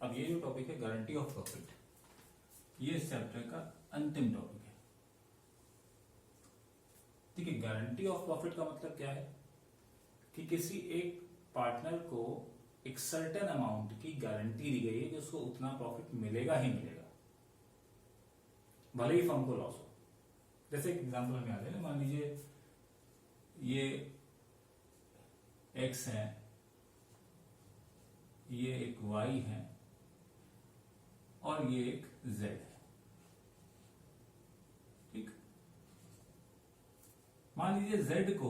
अब ये जो टॉपिक है गारंटी ऑफ प्रॉफिट, ये इस चैप्टर का अंतिम टॉपिक है। ठीक है, गारंटी ऑफ प्रॉफिट का मतलब क्या है कि किसी एक पार्टनर को एक सर्टेन अमाउंट की गारंटी दी गई है कि उसको उतना प्रॉफिट मिलेगा ही मिलेगा, भले ही फर्म को लॉस हो। जैसे एक एग्जांपल हमें याद है ना, मान लीजिए ये एक्स है, ये एक वाई है और ये एक जेड है। ठीक, मान लीजिए जेड को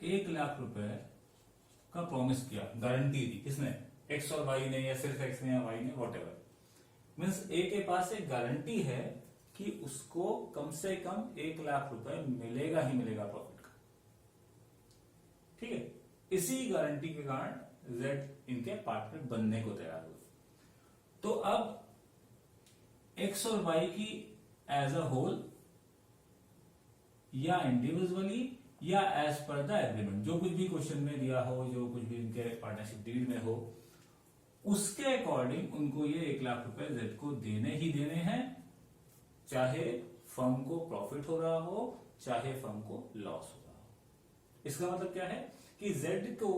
1,00,000 रुपए का प्रॉमिस किया, गारंटी दी, किसने? एक्स और वाई ने, या सिर्फ एक्स ने या वाई ने, वॉटेवर। मीन्स ए के पास एक गारंटी है कि उसको कम से कम 1,00,000 रुपए मिलेगा ही मिलेगा प्रॉफिट का। ठीक है, इसी गारंटी के कारण जेड इनके पार्टनर बनने को तैयार हुए। तो अब एक्स और वाई की एज अ होल या इंडिविजुअली या एज पर द एग्रीमेंट, जो कुछ भी क्वेश्चन में दिया हो, जो कुछ भी इनके पार्टनरशिप डील में हो, उसके अकॉर्डिंग उनको ये 1,00,000 रुपए जेड को देने ही देने हैं, चाहे फर्म को प्रॉफिट हो रहा हो चाहे फर्म को लॉस हो रहा हो। इसका मतलब क्या है कि जेड को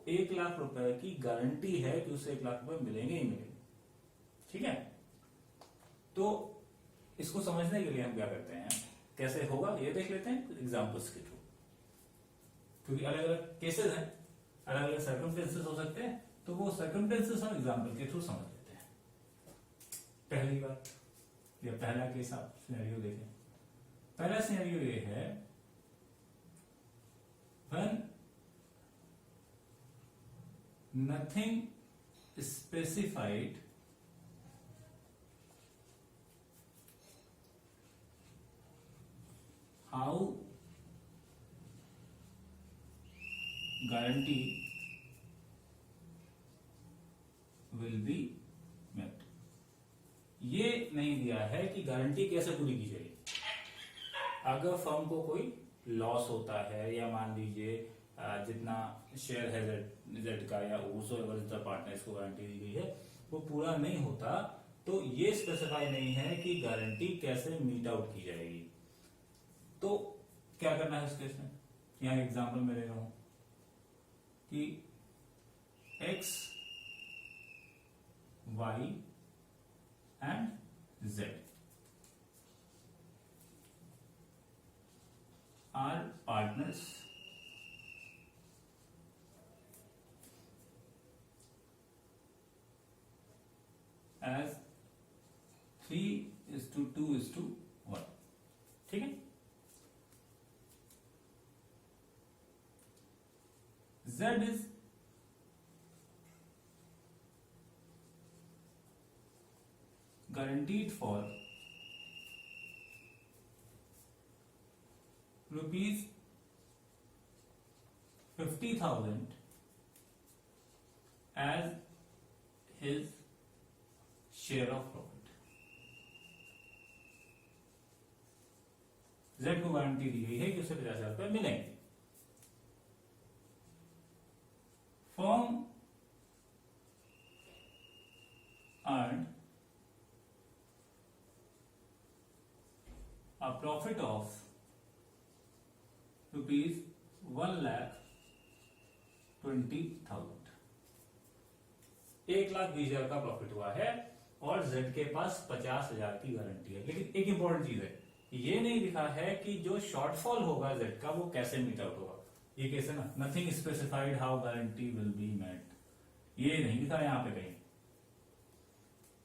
1,00,000 रुपए की गारंटी है कि उसे 1,00,000 रुपए मिलेंगे ही मिलेंगे। ठीक है, तो इसको समझने के लिए हम क्या करते हैं, कैसे होगा ये देख लेते हैं एग्जांपल्स के थ्रू, क्योंकि अलग अलग केसेस हैं, अलग अलग सर्कमस्टेंसेस हो सकते हैं, तो वो सर्कमस्टेंसेस हम एग्जांपल के थ्रू समझ लेते हैं। पहली बात या पहला केस आप सिनेरियो देखें। पहला सिनेरियो ये है, when nothing specified how guarantee will be met। ये नहीं दिया है कि गारंटी कैसे पूरी की जाएगी। अगर फर्म को कोई लॉस होता है, या मान लीजिए जितना शेयर है जेड का या जितना पार्टनर इसको गारंटी दी गई है वो पूरा नहीं होता, तो ये स्पेसिफाई नहीं है कि गारंटी कैसे मीट आउट की जाएगी। तो क्या करना है उस केस में, यहां एग्जांपल में ले रहा हूं कि X, Y and Z are partners as 3:2:1। ठीक है, Z is guaranteed for rupees 50,000 as his share of profit। Z को गारंटी दी गई है कि उसे 50,000 रुपए मिलेंगे। Firm earned a profit of rupees 1,20,000। 1,20,000 का प्रॉफिट हुआ है और जेड के पास 50,000 की गारंटी है। लेकिन एक इंपॉर्टेंट चीज है, ये नहीं लिखा है कि जो शॉर्टफॉल होगा जेड का वो कैसे मीट आउट होगा। ये केस है ना, nothing specified how guarantee will be met, ये नहीं लिखा है यहां पे कहीं।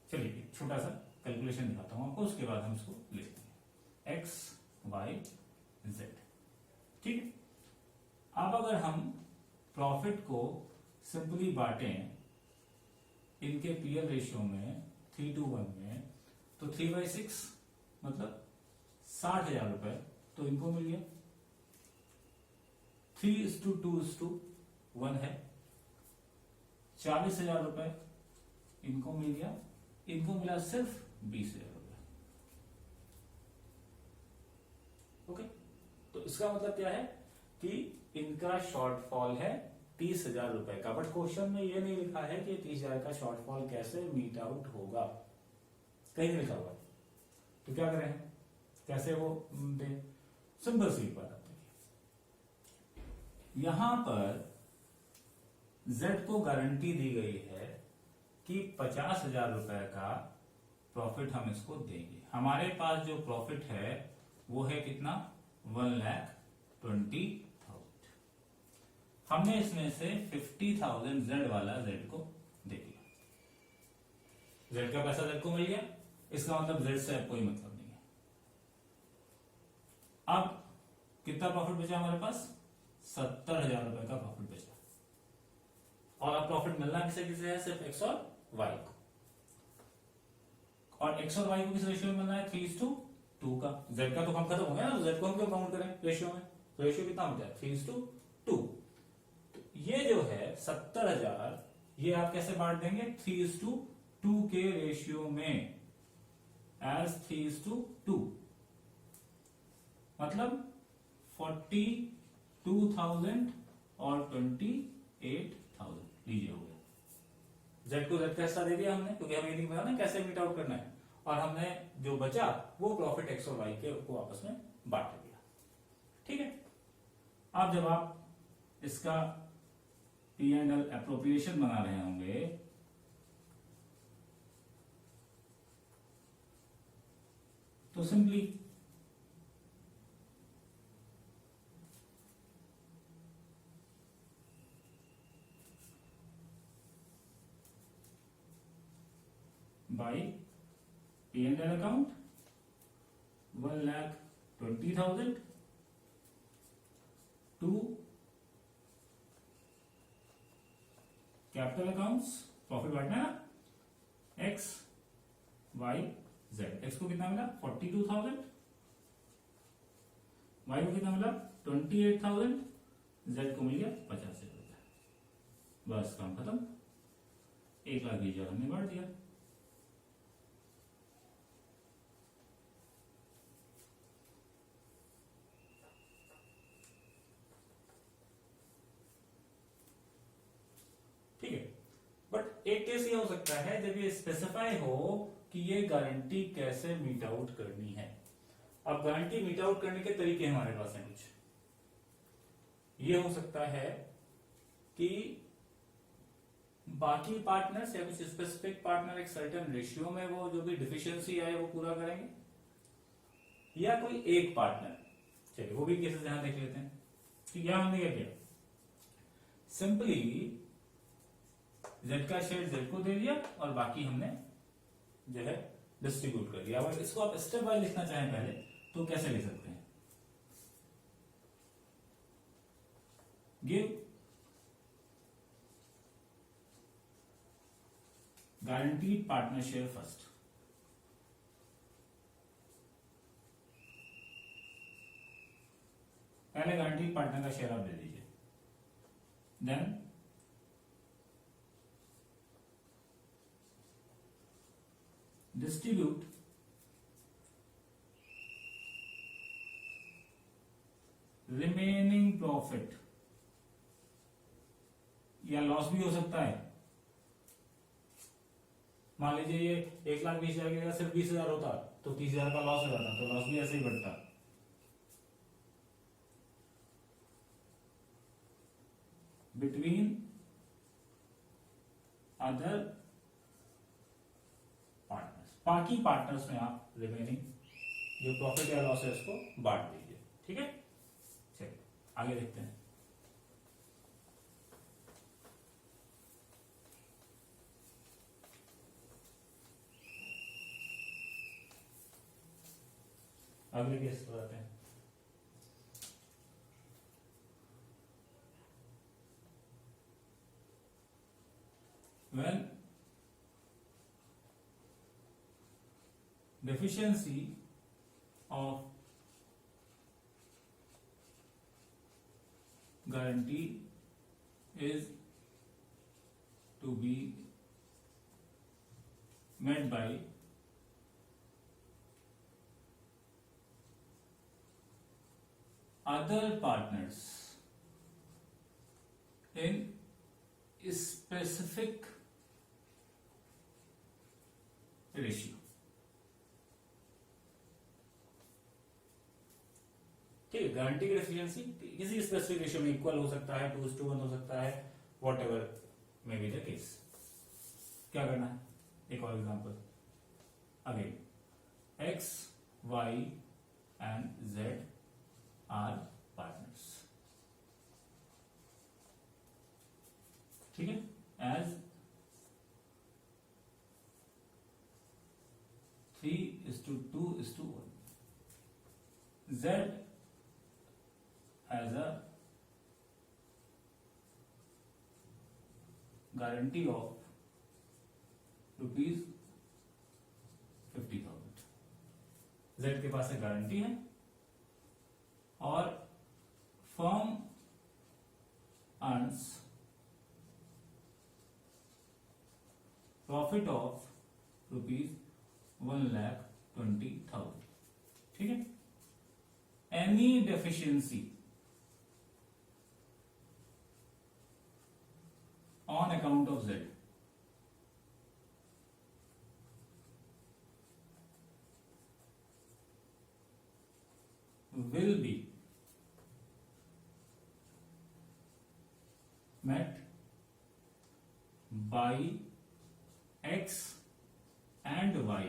चलिए छोटा सा कैलकुलेशन दिखाता हूं आपको, उसके बाद हम इसको लिखते हैं एक्स वाई जेड। ठीक है, अब अगर हम प्रॉफिट को सिंपली बांटें इनके पीएल रेशियो में 3:1 में, तो 3/6 मतलब 60,000 रुपए तो इनको मिल गया। 3:2:1 है, 40,000 रुपए इनको मिल गया, इनको मिला सिर्फ 20,000 रुपए। ओके, तो इसका मतलब क्या है कि इनका शॉर्टफॉल है 30,000 रुपए का। बट क्वेश्चन में ये नहीं लिखा है कि 30,000 का शॉर्टफॉल कैसे मीट आउट होगा, कहीं नहीं लिखा हुआ। तो क्या करें, कैसे वो दे? सिंपल सी बात है, यहां पर Z को गारंटी दी गई है कि 50,000 रुपए का प्रॉफिट हम इसको देंगे। हमारे पास जो प्रॉफिट है वो है कितना, 1,20,000। हमने इसमें से 50,000 Z वाला Z को दे दिया। Z का पैसा Z को मिल गया, इसका मतलब Z से अब कोई मतलब नहीं है। अब कितना प्रॉफिट बचा हमारे पास, 70,000 रुपए का प्रॉफिट बचा। और अब प्रॉफिट मिलना किसे किसे है, सिर्फ X और Y को। और X और Y को किस रेशियो में मिलना है, 3:2 का। Z का तो काम खत्म हो गया ना, Z को हम क्यों काउंट करें रेशियो में, रेशियो कितना हो जाए, 3:2। ये जो है 70,000, ये आप कैसे बांट देंगे, 3:2 के रेशियो में, एज 3:2, मतलब 42,000 और 28,000 लीजिए हो गया। Z को Z का हिस्सा दे दिया हमने, क्योंकि हमें नहीं पता ना कैसे मीट आउट करना है। और हमने जो बचा वो प्रॉफिट X और Y के को आपस में बांट दिया। ठीक है, अब जब आप इसका P&L एप्रोप्रिएशन बना रहे होंगे तो simply by P&L account 1,20,000 to capital accounts, profit बांटना है ना, X Y Z। X को कितना मिला, 42,000, Y को कितना मिला, 28,000, Z को मिल गया 50,000 रुपया। बस काम खत्म, 1,20,000 हमने बांट दिया। ठीक है, बट एक केस ये हो सकता है जब ये स्पेसिफाई हो कि ये गारंटी कैसे मीट आउट करनी है। अब गारंटी मीट आउट करने के तरीके हमारे पास हैं कुछ। ये हो सकता है कि बाकी पार्टनर्स या कुछ स्पेसिफिक पार्टनर एक सर्टेन रेशियो में वो जो भी डिफिशियंसी आए वो पूरा करेंगे, या कोई एक पार्टनर। चलिए वो भी केसेस यहां देख लेते हैं। तो यहां हमने क्या किया, सिंपली Z का शेयर Z को दे दिया और बाकी हमने जो है डिस्ट्रीब्यूट कर दिया। अगर इसको आप स्टेप बाय लिखना चाहें पहले तो कैसे लिख सकते हैं, give guaranteed partner share first. पहले गारंटीड पार्टनर का शेयर आप दे दीजिए, देन डिस्ट्रीब्यूट रिमेनिंग प्रॉफिट, या लॉस भी हो सकता है। मान लीजिए ये 1,20,000 की जगह सिर्फ 20,000 होता तो 30,000 का लॉस हो जाता, तो लॉस भी ऐसे ही बढ़ता। बिटवीन अदर पार्टनर्स, बाकी पार्टनर्स में आप रिमेनिंग जो प्रॉफिट या लॉस है उसको बांट दीजिए। ठीक है, चलिए आगे देखते हैं। अगले केस पर आते हैं। When deficiency of guarantee is to be met by other partners in specific ratio. ठीक है, गारंटी की डेफिशिएंसी किसी स्पेसिफिक रेशियो में इक्वल हो सकता है, 2:1 हो सकता है, whatever may be the case. क्या करना है, एक और example again, X Y and Z are partners. ठीक है, as 3:2:1, Z has a guarantee of rupees 50,000। Z के पास एक गारंटी है और firm earns profit of rupees 1,20,000। ठीक है, any deficiency on account of Z will be met by X and Y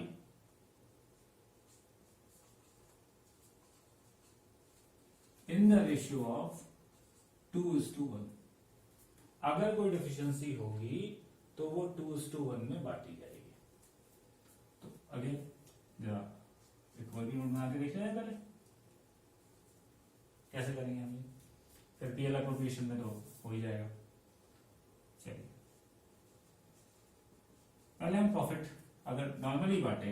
in the ratio of 2:1। अगर कोई deficiency होगी तो वो 2:1 में बांटी जाएगी। तो अगेन जरा एक वर्किंग नोट बना के देख लें पहले कैसे करेंगे हम, फिर पीएल एप्रोप्रिएशन में तो हो ही जाएगा। चलिए पहले हम प्रॉफिट अगर नॉर्मली बांटे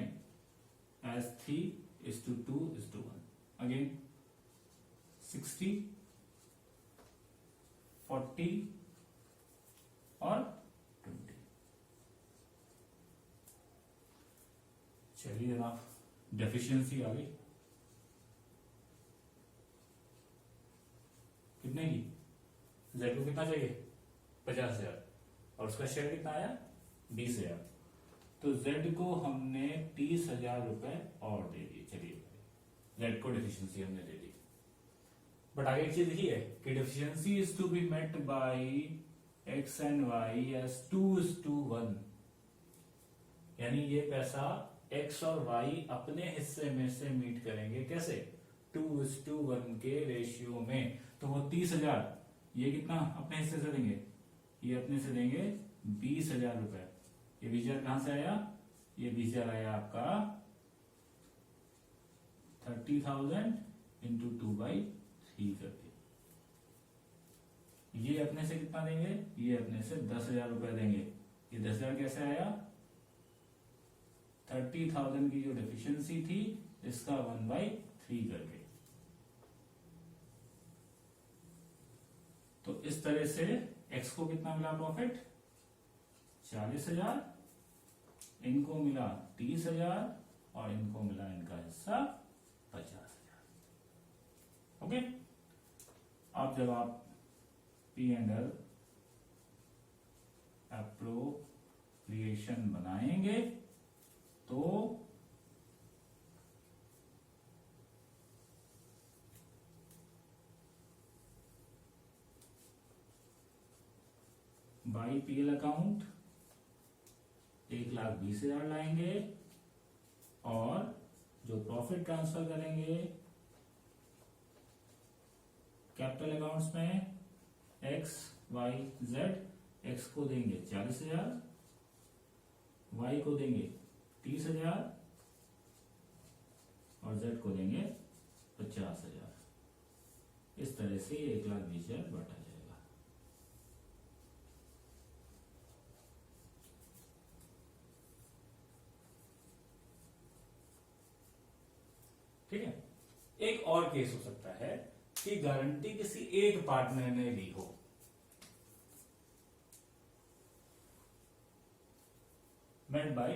एज 3:2:1, अगेन 60, 40 और 20। चलिए जनाब, डेफिशिएंसी आ गई कितने की, जेड को कितना चाहिए 50,000 और उसका शेयर कितना आया 20,000, तो जेड को हमने 30,000 रुपए और दे दिए। चलिए जेड को डेफिशिएंसी हमने दे दी, बट आगे एक चीज ही है कि deficiency is to be met by X and Y as 2:1, यानी ये पैसा एक्स और वाई अपने हिस्से में से मीट करेंगे। कैसे, 2:1 के रेशियो में। तो वो 30,000 ये कितना अपने हिस्से से देंगे, ये अपने से देंगे 20,000 रुपए। ये 20,000 कहां से आया, ये 20,000 आया आपका 30,000 इंटू 2/3 करके। ये अपने से कितना देंगे, ये अपने से 10,000 रुपए देंगे। ये 10,000 कैसे आया, 30,000 की जो डेफिशिएंसी थी इसका 1/3 करके। तो इस तरह से एक्स को कितना मिला प्रॉफिट 40,000, इनको मिला 30,000 और इनको मिला इनका हिस्सा 50,000। ओके, अब जब आप P&L एप्रोप्रिएशन बनाएंगे तो बाई पीएल अकाउंट 1,20,000 लाएंगे और जो प्रॉफिट ट्रांसफर करेंगे कैपिटल अकाउंट्स में एक्स वाई जेड, एक्स को देंगे 40,000, वाई को देंगे 30,000 और जेड को देंगे 50,000। इस तरह से 1,20,000 बांटा जाएगा। ठीक है, एक और केस हो सकता है कि गारंटी किसी एक पार्टनर ने ली हो, made by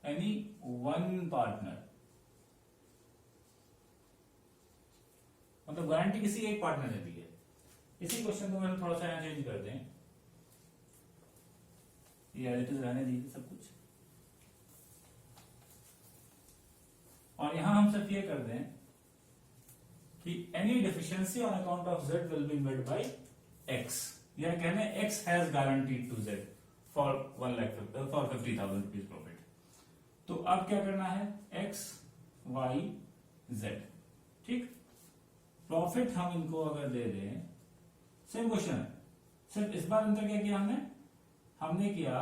any one partner. मतलब गारंटी किसी एक पार्टनर ने दी है, इसी क्वेश्चन को मैंने थोड़ा सा यहाँ चेंज कर दें, ये एज इट इज रहने दीजिए सब कुछ, और यहां हम सिर्फ ये कर दें कि any deficiency on account of Z will be made by X, यह कहने X has guaranteed to Z for 50,000 rupees profit. तो अब क्या करना है, एक्स वाई जेड, ठीक। प्रॉफिट हम इनको अगर दे दें, सेम क्वेश्चन है, सिर्फ इस बार अंतर क्या किया हमने किया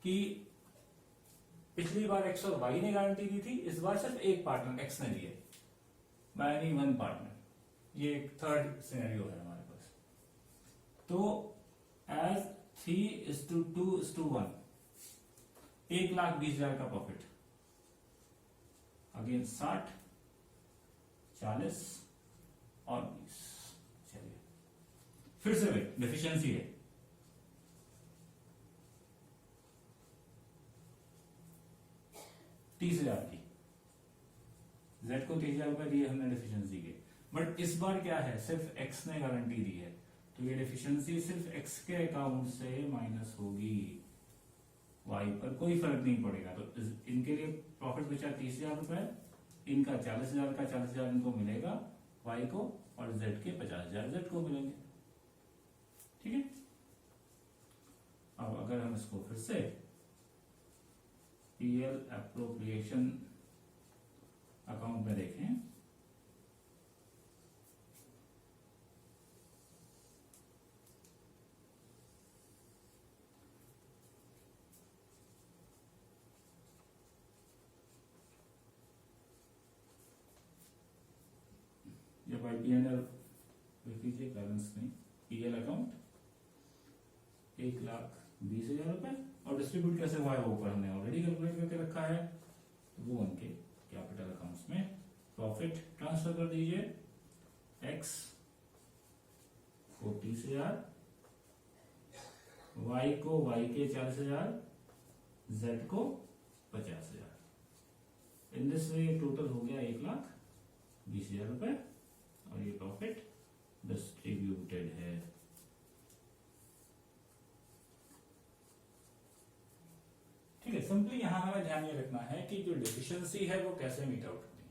कि पिछली बार एक्स और वाई ने गारंटी दी थी, इस बार सिर्फ एक पार्टनर एक्स ने दिए, बाय एनी वन पार्टनर। ये एक थर्ड सिनेरियो है हमारे पास। तो एज 3:2:1, 1,20,000 का प्रॉफिट अगेन 60, 40 और 20। चलिए फिर से भाई डेफिशिएंसी है, $30,000 की, जेड को 30,000 रुपए दिए हमने डेफिशिएंसी के, बट इस बार क्या है, सिर्फ एक्स ने गारंटी दी है, तो ये डेफिशिएंसी सिर्फ एक्स के अकाउंट से माइनस होगी, वाई पर कोई फर्क नहीं पड़ेगा। तो इनके लिए प्रॉफिट बचा 30,000 रुपए, इनका 40,000 का 40,000 इनको मिलेगा वाई को, और जेड के 50,000 जेड को मिलेंगे, ठीक है। अब अगर हम इसको फिर से पीएल एप्रोप्रिएशन अकाउंट में देखें, जब IPNL लिख लीजिए, बैलेंस नहीं, पीएल अकाउंट 1,20,000 रुपए, और डिस्ट्रीब्यूट कैसे हुआ है वो ऊपर हमने ऑलरेडी कैलकुलेट करके रखा है, तो वो उनके कैपिटल अकाउंट्स में प्रॉफिट ट्रांसफर कर दीजिए, एक्स को 30,000, वाई को वाई के 40,000, जेड को 50,000। इन दिस वे टोटल हो गया 1,20,000 रुपए, और ये प्रॉफिट डिस्ट्रीब्यूटेड है। ठीक है, सिंपली यहां हमें ध्यान में रखना है कि जो डिफिशियंसी है वो कैसे मीट आउट होती है।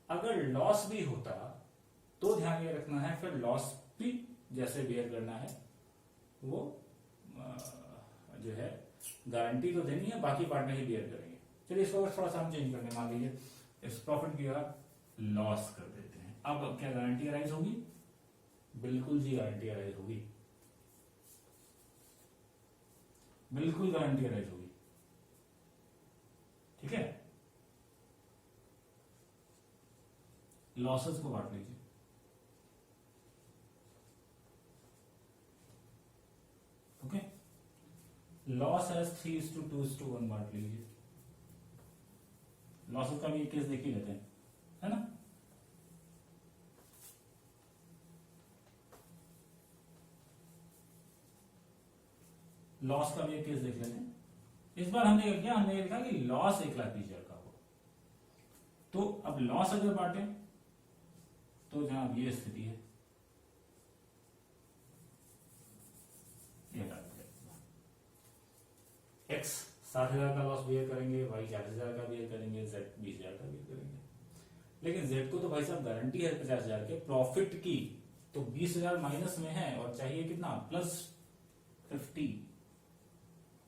अगर लॉस भी होता तो ध्यान ये रखना है, फिर लॉस भी जैसे बेयर करना है, वो जो है गारंटी तो देनी है, बाकी पार्टनर ही बेयर करेंगे। चलिए इसको थोड़ा सा हम चेंज करने, मान लीजिए इस प्रॉफिट की लॉस कर देते हैं। अब क्या गारंटी अराइज होगी? बिल्कुल जी गारंटी अराइज होगी, बिल्कुल गारंटी अराइज होगी, ठीक है। लॉसेस को बांट लीजिए, ओके। लॉस एज 3:2:1 बांट लीजिए। लॉसेस का भी एक केस देख ही लेते हैं, है ना। लॉस का भी एक केस देख लेते हैं। इस बार हमने क्या किया, हमने लिखा कि लॉस 1,20,000 का हो। तो अब लॉस अगर बांटे तो जनाब ये स्थिति है, एक्स 60,000 का लॉस बियर करेंगे, वाई 40,000 का बियर करेंगे, जेड 20,000 का बियर करेंगे। लेकिन जेड को तो भाई साहब गारंटी है 50,000 के प्रॉफिट की, तो 20,000 माइनस में है और चाहिए कितना, +50,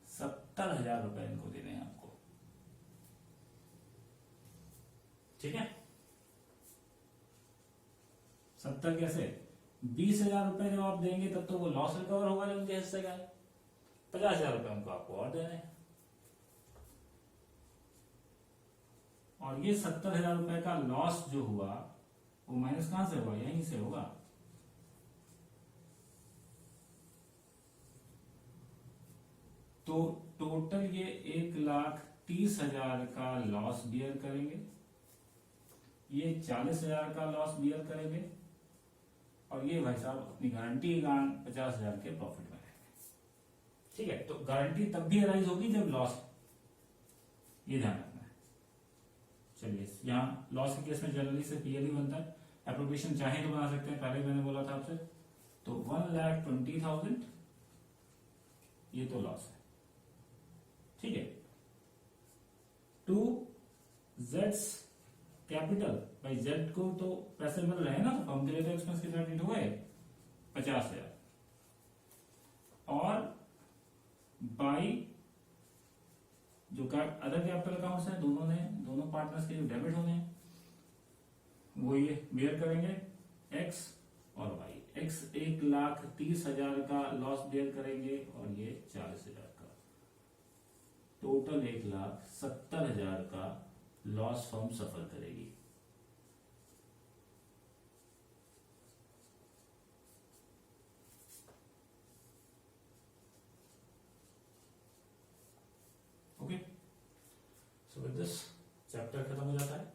70,000 रुपए इनको देने हैं आपको, ठीक है। 70 कैसे, 20,000 रुपए जब आप देंगे तब तो वो लॉस रिकवर होगा जब उनके हिस्से का है, 50,000 रुपए उनको आपको और देने हैं। और ये 70,000 रुपए का लॉस जो हुआ वो माइनस कहां से हुआ, यहीं से होगा। तो टोटल ये 1,30,000 का लॉस बियर करेंगे, ये 40,000 का लॉस बियर करेंगे, और ये भाई साहब अपनी गारंटी 50,000 के प्रॉफिट में रहेंगे, ठीक है। तो गारंटी तब भी अराइज होगी जब लॉस, ये ध्यान रखना है। चलिए यहाँ लॉस के केस में जनरली से पीएल ही बनता है। एप्रोप्रिएशन चाहे तो बना सकते हैं, पहले मैंने बोला था आपसे, तो 1,20,000 ये तो लॉस है, ठीक है। टू जेड्स कैपिटल, भाई जेड को तो पैसे मिल रहे हैं ना, तो हम के लिए तो एक्सपेंस कितना क्रेडिट हो गए 50,000, और बाई जो अदर कैपिटल अकाउंट्स हैं दोनों पार्टनर्स के जो डेबिट होने हैं वो ये बेयर करेंगे एक्स और वाई। एक्स 1,30,000 का लॉस बेयर करेंगे और ये 40,000 का, टोटल 1,70,000 का लॉस फर्म सफर करेगी। Okay, so with this chapter खत्म हो जाता है।